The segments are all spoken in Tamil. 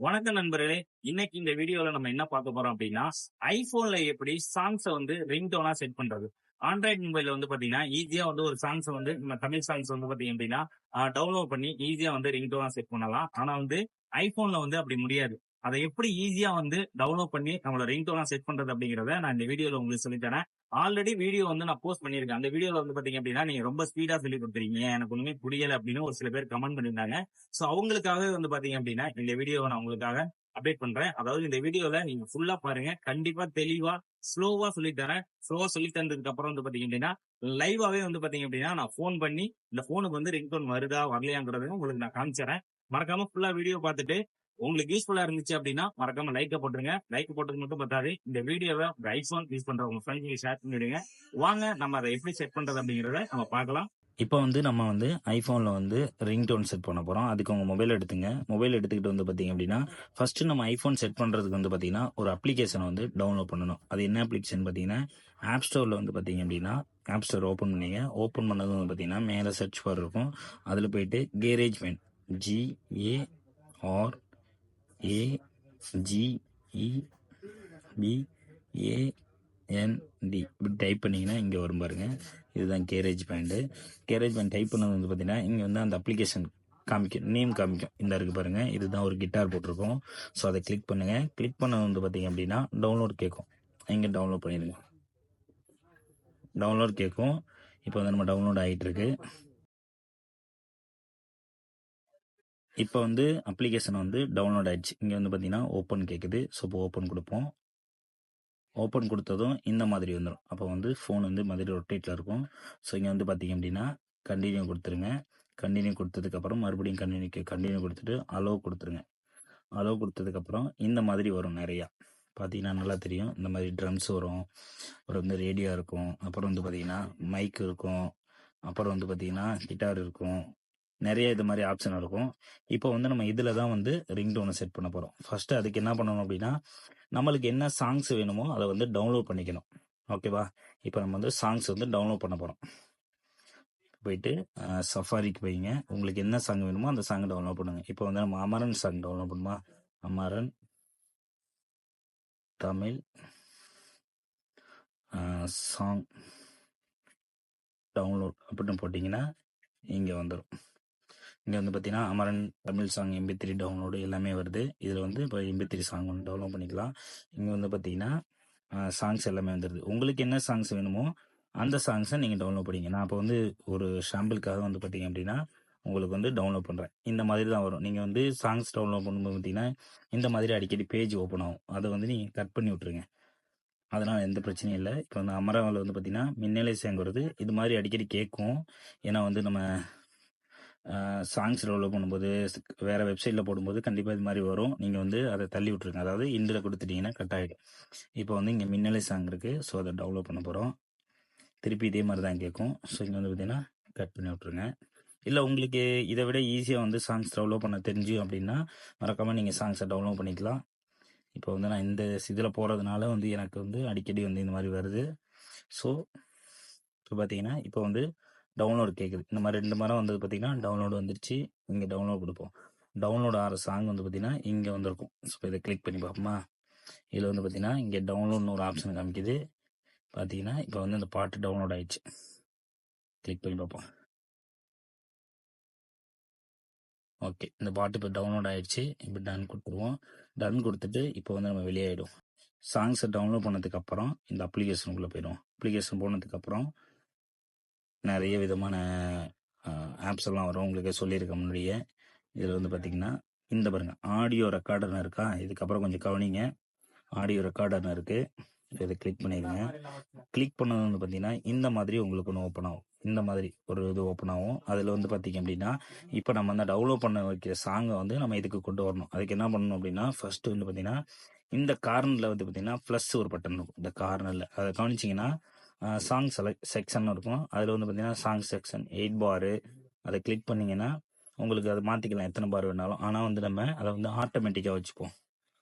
வணக்கம் நண்பர்களே. இன்னைக்கு இந்த வீடியோல நம்ம என்ன பார்க்க போறோம் அப்படின்னா, ஐபோன்ல எப்படி சாங்ஸ வந்து ரிங்டோனா செட் பண்றது. ஆண்ட்ராய்டு மொபைல்ல வந்து பாத்தீங்கன்னா, ஈஸியா வந்து ஒரு சாங்ஸ வந்து நம்ம தமிழ் சாங்ஸ் வந்து பாத்தீங்க அப்படின்னா, டவுன்லோட் பண்ணி ஈஸியா வந்து ரிங்டோனா செட் பண்ணலாம். ஆனா வந்து ஐபோன்ல வந்து அப்படி முடியாது. அத எப்படி ஈஸியா வந்து டவுன்லோட் பண்ணி நம்மளோட ரிங்டோனா செட் பண்றது அப்படிங்கிறத நான் இந்த வீடியோல உங்களுக்கு சொல்லித் தரேன். ஆல்ரெடி வீடியோ வந்து நான் போஸ்ட் பண்ணியிருக்கேன். அந்த வீடியோல வந்து பாத்தீங்க அப்படின்னா, நீங்க ரொம்ப ஸ்பீடா சொல்லிக் குடுத்துருக்கீங்க. எனக்கு ஒண்ணுமே புரியல அப்படின்னு ஒரு சில பேர் கமெண்ட் பண்ணியிருந்தாங்க. சோ அவங்களுக்காகவே வந்து பாத்தீங்க அப்படின்னா இந்த வீடியோவை நான் உங்களுக்காக அப்டேட் பண்றேன். அதாவது இந்த வீடியோல நீங்க ஃபுல்லா பாருங்க. கண்டிப்பா தெளிவா ஸ்லோவா சொல்லி தரேன். ஸ்லோவா சொல்லி தந்ததுக்கு அப்புறம் வந்து பாத்தீங்க அப்படின்னா லைவாவே வந்து பாத்தீங்க அப்படின்னா நான் போன் பண்ணி இந்த போனுக்கு வந்து ரிங்டோன் வருதா வரலையாங்கிறதையும் உங்களுக்கு நான் காமிச்சறேன். மறக்காம ஃபுல்லா வீடியோ பார்த்துட்டு உங்களுக்கு யூஸ்ஃபுல்லா இருந்துச்சு அப்படின்னா மறக்காம லைக்க போட்டுருங்க. லைக் போட்டது மட்டும் பத்தாது. இந்த வீடியோவை உங்க ஐபோன் யூஸ் பண்ற உங்க ஃப்ரெண்ட்ஸ்க்கு ஷேர் பண்ணிடுங்க. வாங்க நம்ம அதை எப்படி செட் பண்றது அப்படிங்கறத நம்ம பார்க்கலாம். இப்போ வந்து நம்ம வந்து ஐஃபோனில் வந்து ரிங்டோன் செட் பண்ண போகிறோம். அதுக்கு உங்கள் மொபைல் எடுத்துங்க. மொபைல் எடுத்துக்கிட்டு வந்து பார்த்தீங்க அப்படின்னா, ஃபஸ்ட்டு நம்ம ஐஃபோன் செட் பண்ணுறதுக்கு வந்து பார்த்தீங்கன்னா, ஒரு அப்ளிகேஷனை வந்து டவுன்லோட் பண்ணணும். அது என்ன அப்ளிகேஷன் பார்த்தீங்கன்னா, ஆப் ஸ்டோரில் வந்து பார்த்தீங்க அப்படின்னா, ஆப் ஸ்டோர் ஓப்பன் பண்ணீங்க. ஓப்பன் பண்ணது வந்து பார்த்தீங்கன்னா, மேலே சர்ச் பார் இருக்கும். அதில் போயிட்டு கேரேஜ் பேண்ட் GARAGEBAND இப்படி டைப் பண்ணிங்கன்னா இங்கே வரும் பாருங்க. இதுதான் GarageBand. GarageBand type பண்ணது வந்து பார்த்தீங்கன்னா, இங்கே வந்து அந்த அப்ளிகேஷன் காமிக்கும், நேம் காமிக்கும். இந்த இருக்கு பாருங்க, இதுதான் ஒரு கிட்டார் போட்டிருக்கோம். ஸோ அதை கிளிக் பண்ணுங்க. கிளிக் பண்ணது வந்து பார்த்தீங்க அப்படின்னா டவுன்லோட் கேட்கும். இங்கே டவுன்லோட் பண்ணிடுங்க. டவுன்லோட் கேட்கும். இப்போ வந்து நம்ம டவுன்லோட் ஆகிட்டு இருக்கு. இப்போ வந்து அப்ளிகேஷன் வந்து டவுன்லோட் ஆயிடுச்சு. இங்கே வந்து பார்த்தீங்கன்னா ஓப்பன் கேட்குது. ஸோ இப்போ ஓப்பன் கொடுப்போம். ஓப்பன் கொடுத்ததும் இந்த மாதிரி வந்துடும். அப்போ வந்து ஃபோன் வந்து மாதிரி ரொட்டேட்டில் இருக்கும். ஸோ இங்கே வந்து பார்த்தீங்க அப்படின்னா கண்டினியூ கொடுத்துருங்க. கண்டினியூ கொடுத்ததுக்கப்புறம் மறுபடியும் கண்டினியூ கொடுத்துட்டு அலோவ் கொடுத்துருங்க. அலோவ் கொடுத்ததுக்கப்புறம் இந்த மாதிரி வரும் நிறையா. பார்த்தீங்கன்னா நல்லா தெரியும். இந்த மாதிரி ட்ரம்ஸ் வரும், அப்புறம் வந்து ரேடியோ இருக்கும், அப்புறம் வந்து பார்த்தீங்கன்னா மைக் இருக்கும், அப்புறம் வந்து பார்த்தீங்கன்னா கிட்டார் இருக்கும், நிறைய இது மாதிரி ஆப்ஷன் இருக்கும். இப்போ வந்து நம்ம இதில் தான் வந்து ரிங்டோனை செட் பண்ண போகிறோம். ஃபஸ்ட்டு அதுக்கு என்ன பண்ணணும் அப்படின்னா, நம்மளுக்கு என்ன சாங்ஸ் வேணுமோ அதை வந்து டவுன்லோட் பண்ணிக்கணும். ஓகேவா? இப்போ நம்ம வந்து சாங்ஸ் வந்து டவுன்லோட் பண்ண போகிறோம். போயிட்டு சஃபாரிக்கு போயிங்க. உங்களுக்கு என்ன சாங் வேணுமோ அந்த சாங் டவுன்லோட் பண்ணுங்க. இப்போ வந்து நம்ம அமரன் சாங் டவுன்லோட் பண்ணுமா? அமரன் தமிழ் சாங் டவுன்லோட் அப்படின்னு போட்டிங்கன்னா இங்கே வந்துடும். இங்கே வந்து பார்த்தீங்கன்னா Amaran Tamil song MP3 download எல்லாமே வருது. இதில் வந்து இப்போ MP3 சாங் வந்து டவுன்லோட் பண்ணிக்கலாம். இங்கே வந்து பார்த்தீங்கன்னா சாங்ஸ் எல்லாமே வந்துடுது. உங்களுக்கு என்ன சாங்ஸ் வேணுமோ அந்த சாங்ஸை நீங்கள் டவுன்லோட் பண்ணிங்க. நான் இப்போ வந்து ஒரு ஷாம்பிளுக்காக வந்து பார்த்தீங்க அப்படின்னா உங்களுக்கு வந்து டவுன்லோட் பண்ணுறேன். இந்த மாதிரி தான் வரும். நீங்கள் வந்து சாங்ஸ் டவுன்லோட் பண்ணும்போது பார்த்தீங்கன்னா இந்த மாதிரி அடிக்கடி பேஜ் ஓப்பன் ஆகும். அதை வந்து நீங்கள் கட் பண்ணி விட்ருங்க. அதனால் எந்த பிரச்சனையும் இல்லை. இப்போ வந்து அமராவில் வந்து பார்த்தீங்கன்னா மின்னலை சாங் வருது. இது மாதிரி அடிக்கடி கேட்கும். ஏன்னா வந்து நம்ம சாங்ஸ் டெவலப் பண்ணும்போது வேறு வெப்சைட்டில் போடும்போது கண்டிப்பாக இது மாதிரி வரும். நீங்கள் வந்து அதை தள்ளி விட்ருங்க. அதாவது இண்டில் கொடுத்துட்டிங்கன்னா கட் ஆகிடும். இப்போ வந்து இங்கே மின்னலை சாங் இருக்குது. ஸோ அதை டவுன்லோட் பண்ண போகிறோம். திருப்பி இதே மாதிரி தான் கேட்கும். ஸோ இங்கே வந்து பார்த்தீங்கன்னா கட் பண்ணி விட்ருங்க. இல்லை உங்களுக்கு இதை விட ஈஸியாக வந்து சாங்ஸ் டெவலப் பண்ண தெரிஞ்சு அப்படின்னா மறக்காமல் நீங்கள் சாங்ஸை டவுன்லோட் பண்ணிக்கலாம். இப்போ வந்து நான் இந்த இதில் போகிறதுனால வந்து எனக்கு வந்து அடிக்கடி வந்து இந்த மாதிரி வருது. ஸோ இப்போ பார்த்தீங்கன்னா இப்போ வந்து டவுன்லோடு கேட்குது. இந்த மாதிரி 2 மரம் வந்தது பார்த்தீங்கன்னா டவுன்லோடு வந்துருச்சு. இங்கே டவுன்லோட் கொடுப்போம். டவுன்லோட் ஆகிற சாங் வந்து பார்த்தீங்கன்னா இங்கே வந்திருக்கும். ஸோ இதை கிளிக் பண்ணி பார்ப்போமா? இதில் வந்து பார்த்தீங்கன்னா இங்கே டவுன்லோட்னு ஒரு ஆப்ஷன் காமிக்குது. பார்த்தீங்கன்னா இப்போ வந்து இந்த பாட்டு டவுன்லோட் ஆயிடுச்சு. கிளிக் பண்ணி பார்ப்போம். ஓகே, இந்த பாட்டு இப்போ டவுன்லோட் ஆயிடுச்சு. இப்போ டன் கொடுத்துருவோம். டன் கொடுத்துட்டு இப்போ வந்து நம்ம வெளியாகிடும். சாங்ஸை டவுன்லோட் பண்ணதுக்கப்புறம் இந்த அப்ளிகேஷனுக்குள்ளே போயிடும். அப்ளிகேஷன் போனதுக்கப்புறம் நிறைய விதமான ஆப்ஸ் எல்லாம் வரும். உங்களுக்கு சொல்லியிருக்க முன்னாடியே. இதில் வந்து பார்த்தீங்கன்னா இந்த பாருங்க ஆடியோ ரெக்கார்டர்னு இருக்கா? இதுக்கப்புறம் கொஞ்சம் கவனிங்க. ஆடியோ ரெக்கார்டர்னு இருக்குது. இதை கிளிக் பண்ணிடுங்க. கிளிக் பண்ணது வந்து பார்த்தீங்கன்னா இந்த மாதிரி உங்களுக்கு ஒன்று ஓப்பன் ஆகும். இந்த மாதிரி ஒரு இது ஓப்பன் ஆகும். அதில் வந்து பார்த்தீங்க அப்படின்னா இப்போ நம்ம வந்து டவுன்லோட் பண்ண வைக்கிற சாங்கை வந்து நம்ம இதுக்கு கொண்டு வரணும். அதுக்கு என்ன பண்ணணும் அப்படின்னா ஃபர்ஸ்ட் வந்து பார்த்தீங்கன்னா இந்த கார்னரில் வந்து பார்த்தீங்கன்னா ப்ளஸ் ஒரு பட்டன் இருக்கும். இந்த கார்னரில் அதை கவனிச்சிங்கன்னா சாங் செக்ஷன் இருக்கும். அதில் வந்து பார்த்தீங்கன்னா சாங் செக்ஷன் 8 பாரு. அதை கிளிக் பண்ணிங்கன்னா உங்களுக்கு அதை மாற்றிக்கலாம் எத்தனை பார் வேணாலும். ஆனால் வந்து நம்ம அதை வந்து ஆட்டோமேட்டிக்காக வச்சுப்போம்.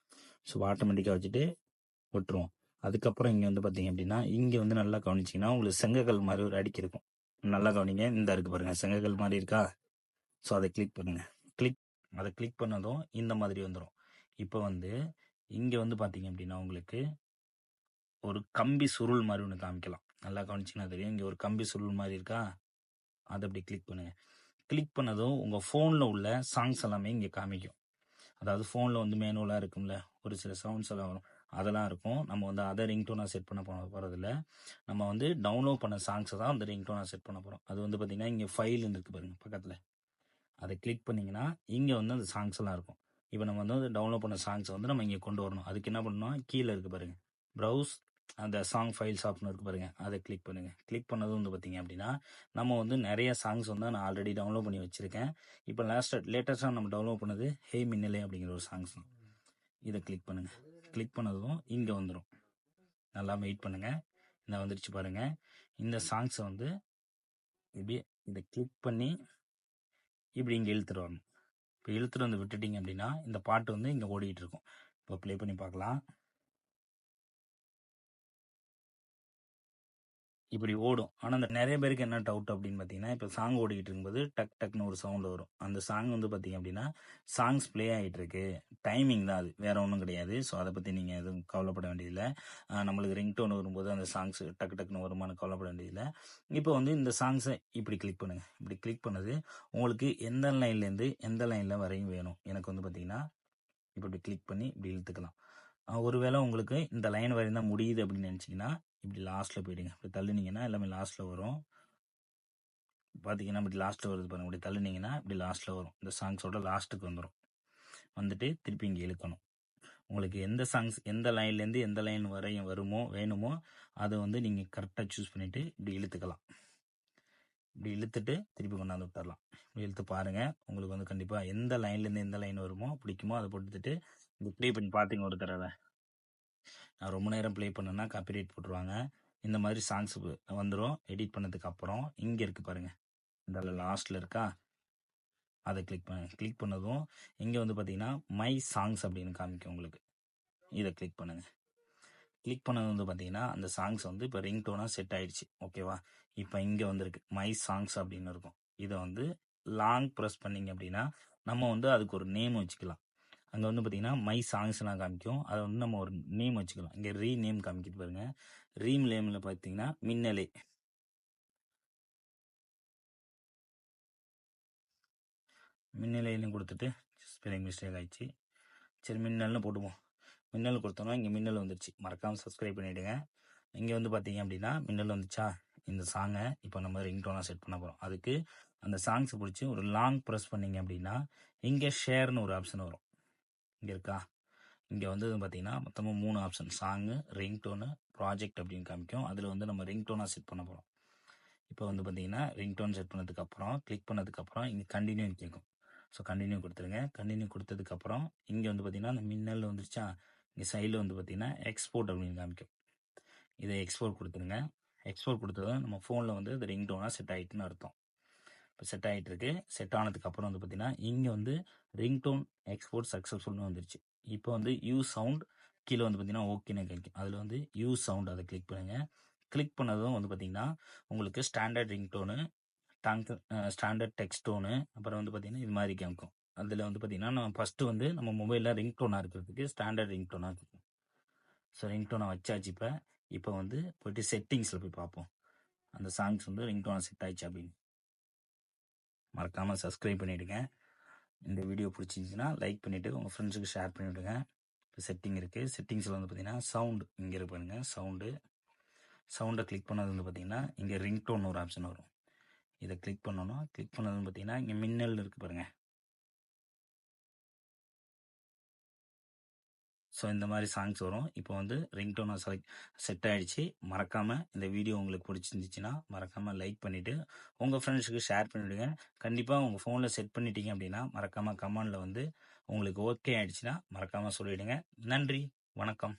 ஸோ ஆட்டோமேட்டிக்காக வச்சுட்டு விட்டுருவோம். அதுக்கப்புறம் இங்கே வந்து பார்த்தீங்க அப்படின்னா இங்கே வந்து நல்லா கவனிச்சிங்கன்னா உங்களுக்கு செங்கக்கல் மாதிரி ஒரு அடிக்கி இருக்கும். நல்லா கவனிங்க. இந்த இருக்கு பாருங்கள், செங்கக்கல் மாதிரி இருக்கா? ஸோ அதை கிளிக் பண்ணுங்கள். அதை கிளிக் பண்ணதும் இந்த மாதிரி வந்துடும். இப்போ வந்து இங்கே வந்து பார்த்தீங்க அப்படின்னா உங்களுக்கு ஒரு கம்பி சுருள் மாதிரி ஒன்று காமிக்கலாம். நல்லா கவனிச்சிங்கன்னா தெரியும். இங்கே ஒரு கம்பி சுருள் மாதிரி இருக்கா, அதை அப்படி கிளிக் பண்ணுங்க. கிளிக் பண்ணதும் உங்கள் ஃபோனில் உள்ள சாங்ஸ் எல்லாமே இங்கே காமிக்கும். அதாவது ஃபோனில் வந்து மேனுவலாக இருக்கும்ல, ஒரு சில சவுண்ட்ஸ் எல்லாம் வரும், அதெல்லாம் இருக்கும். நம்ம வந்து அதை ரிங்டோனாக செட் பண்ண போகிறதில்ல. நம்ம வந்து டவுன்லோட் பண்ண சாங்ஸை தான் அந்த ரிங்டோனாக செட் பண்ண போகிறோம். அது வந்து பார்த்தீங்கன்னா இங்கே ஃபைல்னு இருக்குது பாருங்கள் பக்கத்தில், அதை கிளிக் பண்ணிங்கன்னா இங்கே வந்து அந்த சாங்ஸ் எல்லாம் இருக்கும். இப்போ நம்ம வந்து டவுன்லோட் பண்ண சாங்ஸை வந்து நம்ம இங்கே கொண்டு வரணும். அதுக்கு என்ன பண்ணணும், கீழே இருக்குது பாருங்கள் ப்ரௌஸ் அந்த சாங் ஃபைல்ஸ் ஆப்ஷன் இருக்குது பாருங்கள், அதை கிளிக் பண்ணுங்கள். கிளிக் பண்ணதும் வந்து பார்த்தீங்க அப்படின்னா நம்ம வந்து நிறைய சாங்ஸ் வந்து நான் ஆல்ரெடி டவுன்லோட் பண்ணி வச்சுருக்கேன். இப்போ லேட்டஸ்ட்டாக நம்ம டவுன்லோட் பண்ணது ஹே மின்னலே அப்படிங்கிற ஒரு சாங்ஸ் தான். இதை கிளிக் பண்ணுங்கள். கிளிக் பண்ணதும் இங்கே வந்துடும். நல்லா வெயிட் பண்ணுங்கள். இந்த வந்துடுச்சு பாருங்கள். இந்த சாங்ஸை வந்து இப்படி இதை கிளிக் பண்ணி இப்படி இங்கே இழுத்துட்டு வரணும். இப்போ இழுத்துட்டு வந்து விட்டுட்டிங்க அப்படின்னா இந்த பாட்டு வந்து இங்கே ஓடிக்கிட்டு இருக்கும். இப்போ ப்ளே பண்ணி பார்க்கலாம். இப்படி ஓடும். ஆனால் அந்த நிறைய பேருக்கு என்ன டவுட் அப்படின்னு பார்த்தீங்கன்னா, இப்போ சாங் ஓடிக்கிட்டு இருக்கும்போது டக் டக்னு ஒரு சவுண்ட் வரும். அந்த சாங் வந்து பார்த்தீங்க அப்படின்னா சாங்ஸ் ப்ளே ஆகிட்டு இருக்கு, டைமிங் தான் அது, வேற ஒன்றும் கிடையாது. ஸோ அதை பற்றி நீங்கள் எதுவும் கவலைப்பட வேண்டியதில்லை. நம்மளுக்கு ரிங்டோன் வரும்போது அந்த சாங்ஸ் டக்கு டக்குன்னு வருமானு கவலைப்பட வேண்டியதில்லை. இப்போ வந்து இந்த சாங்ஸை இப்படி கிளிக் பண்ணுங்கள். இப்படி கிளிக் பண்ணது உங்களுக்கு எந்த லைன்லேருந்து எந்த லைனில் வரையும் வேணும். எனக்கு வந்து பார்த்தீங்கன்னா இப்படி கிளிக் பண்ணி இப்படி இழுத்துக்கலாம். ஒருவேளை உங்களுக்கு இந்த லைன் வரையும் தான் முடியுது அப்படின்னு நினச்சிங்கன்னா இப்படி லாஸ்ட்டில் போயிடுங்க. இப்படி தள்ளுனீங்கன்னா எல்லாமே லாஸ்ட்டில் வரும். பார்த்தீங்கன்னா இப்படி லாஸ்ட்டில் வருது பாருங்கள். இப்படி தள்ளுனீங்கன்னா இப்படி லாஸ்ட்டில் வரும். இந்த சாங்ஸோட லாஸ்ட்டுக்கு வந்துடும். வந்துட்டு திருப்பி இங்கே இழுக்கணும். உங்களுக்கு எந்த சாங்ஸ் எந்த லைன்லேருந்து எந்த லைன் வரையும் வேணுமோ அதை வந்து நீங்கள் கரெக்டாக சூஸ் பண்ணிவிட்டு இப்படி இழுத்துக்கலாம். இப்படி இழுத்துட்டு திருப்பி கொண்டாந்து விட்டுறலாம். இப்படி இழுத்து பாருங்கள். உங்களுக்கு வந்து கண்டிப்பாக எந்த லைன்லேருந்து எந்த லைன் வருமோ பிடிக்குமோ அதை போட்டுட்டு இப்படி ப்ளே பண்ணி பார்த்தீங்க ஒரு தடவை. நான் ரொம்ப நேரம் ப்ளே பண்ணேன்னா காப்பிரைட் போட்டுருவாங்க. இந்த மாதிரி சாங்ஸ் வந்துடும். எடிட் பண்ணதுக்கு அப்புறம் இங்கே இருக்குது பாருங்கள், இந்த லாஸ்ட்டில் இருக்கா, அதை கிளிக் பண்ணுங்கள். கிளிக் பண்ணதும் இங்கே வந்து பார்த்தீங்கன்னா மை சாங்ஸ் அப்படின்னு காமிக்கும் உங்களுக்கு. இதை கிளிக் பண்ணுங்கள். கிளிக் பண்ணது வந்து பார்த்தீங்கன்னா அந்த சாங்ஸ் வந்து இப்போ ரிங்டோனாக செட் ஆயிடுச்சு. ஓகேவா? இப்போ இங்கே வந்துருக்கு மை சாங்ஸ் அப்படின்னு இருக்கும். இதை வந்து லாங் ப்ரெஸ் பண்ணிங்க அப்படின்னா நம்ம வந்து அதுக்கு ஒரு நேம் வச்சுக்கலாம். அங்கே வந்து பார்த்தீங்கன்னா மை சாங்ஸ்லாம் காமிக்கும். அதை வந்து நம்ம ஒரு நேம் வச்சுக்கலாம். இங்கே நேம் காமிக்கிட்டு பாருங்க. நேமில் பார்த்தீங்கன்னா மின்னலே. மின்னலைன்னு கொடுத்துட்டு ஸ்பெல்லிங் மிஸ்டேக் ஆயிடுச்சு. சரி மின்னல்னு போட்டுவோம். மின்னல் கொடுத்தோன்னா இங்கே மின்னல் வந்துடுச்சு. மறக்காமல் சப்ஸ்கிரைப் பண்ணிவிடுங்க. இங்கே வந்து பார்த்தீங்க அப்படின்னா மின்னல் வந்துச்சா, இந்த சாங்கை இப்போ நம்ம ரிங்டோனாக செட் பண்ண போகிறோம். அதுக்கு அந்த சாங்ஸை பிடிச்சி ஒரு லாங் ப்ரெஸ் பண்ணிங்க அப்படின்னா இங்கே ஷேர்னு ஒரு ஆப்ஷன் வரும். இங்கே இருக்கா, இங்கே வந்து பார்த்தீங்கன்னா மொத்தமாக 3 ஆப்ஷன், சாங்கு, ரிங்டோனு, ப்ராஜெக்ட் அப்படின்னு காமிக்கும். அதில் வந்து நம்ம ரிங்டோனாக செட் பண்ண போகிறோம். இப்போ வந்து பார்த்தீங்கன்னா ரிங்டோன் செட் பண்ணதுக்கப்புறம் கிளிக் பண்ணதுக்கப்புறம் இங்கே கண்டினியூ கேட்கும். ஸோ கண்டினியூ கொடுத்துருங்க. கண்டினியூ கொடுத்ததுக்கப்புறம் இங்கே வந்து பார்த்தீங்கன்னா அந்த மின்னல் வந்துருச்சா, இங்கே சைடில் வந்து பார்த்தீங்கன்னா எக்ஸ்போர்ட் அப்படின்னு காமிக்கும். இதை எக்ஸ்போர்ட் கொடுத்துருங்க. எக்ஸ்போர்ட் கொடுத்ததும் நம்ம ஃபோனில் வந்து அது ரிங்டோனாக செட் ஆகிட்டுன்னு அர்த்தம். இப்போ செட் ஆகிட்டு இருக்கு. செட் ஆனதுக்கப்புறம் வந்து பார்த்தீங்கன்னா இங்கே வந்து ரிங்டோன் எக்ஸ்போர்ட் சக்ஸஸ்ஃபுல்னு வந்துருச்சு. இப்போ வந்து யூஸ் சவுண்ட் கீழே வந்து பார்த்தீங்கன்னா ஓகேன்னு கிடைக்கும். அதில் வந்து யூஸ் சவுண்ட் அதை கிளிக் பண்ணுங்கள். கிளிக் பண்ணதும் வந்து பார்த்தீங்கன்னா உங்களுக்கு standard ringtone, standard text tone, அப்புறம் வந்து பார்த்தீங்கன்னா இது மாதிரி காமிக்கும். அதில் வந்து பார்த்தீங்கன்னா நம்ம ஃபஸ்ட்டு வந்து நம்ம மொபைலில் ரிங்டோனாக இருக்கிறதுக்கு ஸ்டாண்டர்ட் ரிங்டோனாக இருக்கும். ஸோ ரிங்டோனை வச்சாச்சு. இப்போ வந்து போய்ட்டு செட்டிங்ஸில் போய் பார்ப்போம் அந்த சாங்ஸ் வந்து ரிங்டோனாக செட் ஆயிடுச்சு அப்படின்னு. மறக்காமல் சப்ஸ்கிரைப் பண்ணிவிடுங்க. இந்த வீடியோ பிடிச்சிருந்துச்சின்னா லைக் பண்ணிவிட்டு உங்கள் ஃப்ரெண்ட்ஸுக்கு ஷேர் பண்ணிவிடுங்க. இப்போ செட்டிங் இருக்குது. செட்டிங்ஸில் வந்து பார்த்தீங்கன்னா சவுண்டு இங்கே இருக்கு பாருங்கள். சவுண்டை கிளிக் பண்ணது வந்து பார்த்தீங்கன்னா இங்கே ரிங்டோன் ஒரு ஆப்ஷன் வரும். இதை கிளிக் பண்ணணும். கிளிக் பண்ணது வந்து பார்த்தீங்கன்னா இங்கே மின்னல் இருக்குது பாருங்கள். ஸோ இந்த மாதிரி சாங்ஸ் வரும். இப்போ வந்து ரிங்டோனை செட் ஆகிடுச்சு. மறக்காமல் இந்த வீடியோ உங்களுக்கு பிடிச்சிருந்துச்சின்னா மறக்காமல் லைக் பண்ணிவிட்டு உங்கள் ஃப்ரெண்ட்ஸுக்கு ஷேர் பண்ணிவிடுங்க. கண்டிப்பாக உங்கள் ஃபோனில் செட் பண்ணிட்டீங்க அப்படின்னா மறக்காமல் கமெண்டில் வந்து உங்களுக்கு ஓகே ஆகிடுச்சின்னா மறக்காமல் சொல்லிவிடுங்க. நன்றி, வணக்கம்.